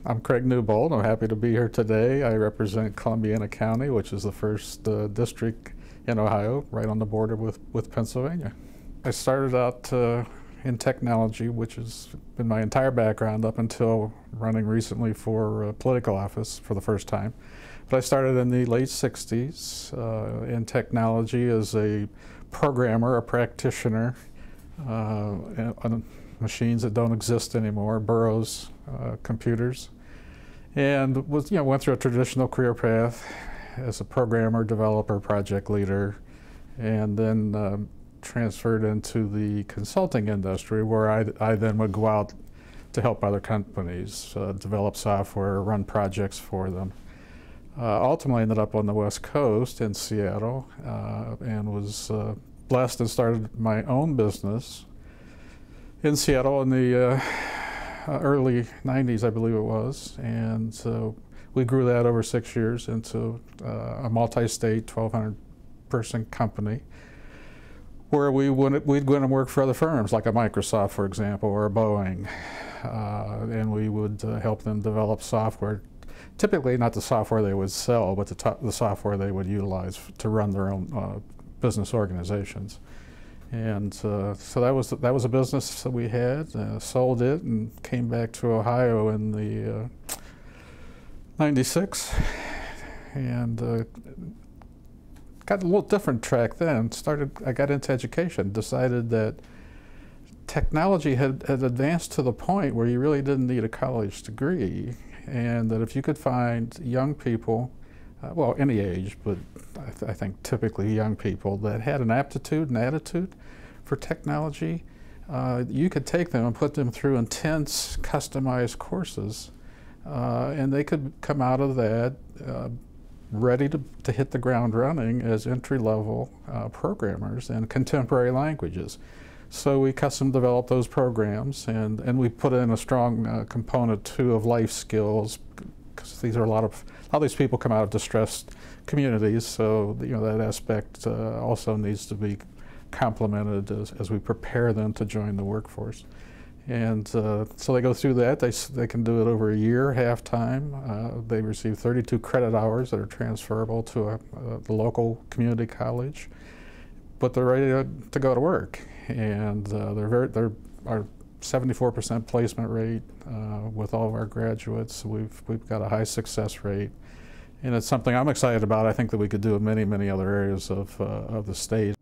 I'm Craig Newbold. I'm happy to be here today. I represent Columbiana County, which is the first district in Ohio, right on the border with Pennsylvania. I started out in technology, which has been my entire background up until running recently for political office for the first time. But I started in the late 60s in technology as a programmer, a practitioner on machines that don't exist anymore, Burroughs computers, and went through a traditional career path as a programmer, developer, project leader, and then transferred into the consulting industry, where I then would go out to help other companies develop software, run projects for them. Ultimately ended up on the West Coast in Seattle and was blessed and started my own business in Seattle in the early 90s, I believe it was. And so we grew that over 6 years into a multi-state, 1,200-person company, where we'd go in and work for other firms, like a Microsoft, for example, or a Boeing. And we would help them develop software, typically not the software they would sell, but the software they would utilize to run their own business organizations. And so that was a business that we had, sold it, and came back to Ohio in the 96, and got a little different track then. I got into education, decided that technology had advanced to the point where you really didn't need a college degree, and that if you could find young people, well, any age, but I think typically young people that had an aptitude and attitude for technology, you could take them and put them through intense, customized courses, and they could come out of that ready to hit the ground running as entry-level programmers in contemporary languages. So we custom developed those programs, and we put in a strong component too of life skills, because these are a lot of these people come out of distressed communities, so that aspect also needs to be complemented as we prepare them to join the workforce. And so they go through that. They can do it over a year, half-time. They receive 32 credit hours that are transferable to the local community college, but they're ready to go to work. And they're our 74% placement rate with all of our graduates. We've got a high success rate, and it's something I'm excited about. I think that we could do in many, many other areas of the state.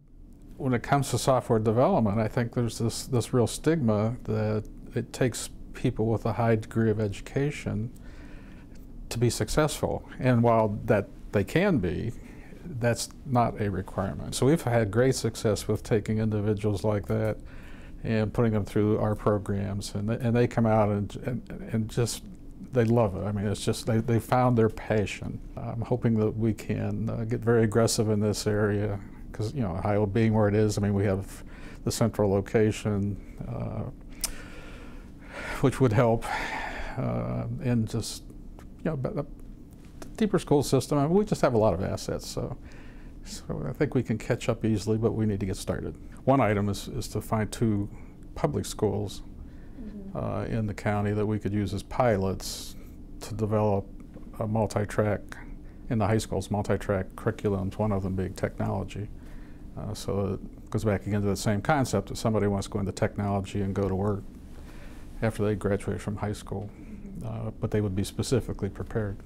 When it comes to software development, I think there's this real stigma that it takes people with a high degree of education to be successful. And while that they can be, that's not a requirement. So we've had great success with taking individuals like that and putting them through our programs, and they come out and just, they love it. I mean, it's just, they found their passion. I'm hoping that we can get very aggressive in this area, because Ohio being where it is, I mean, we have the central location, which would help, and just the deeper school system. I mean, we just have a lot of assets, so I think we can catch up easily, but we need to get started. One item is to find 2 public schools in the county that we could use as pilots to develop a multi-track, in the high schools, multi-track curriculums, one of them being technology. So it goes back again to the same concept that somebody wants to go into technology and go to work after they graduate from high school, but they would be specifically prepared.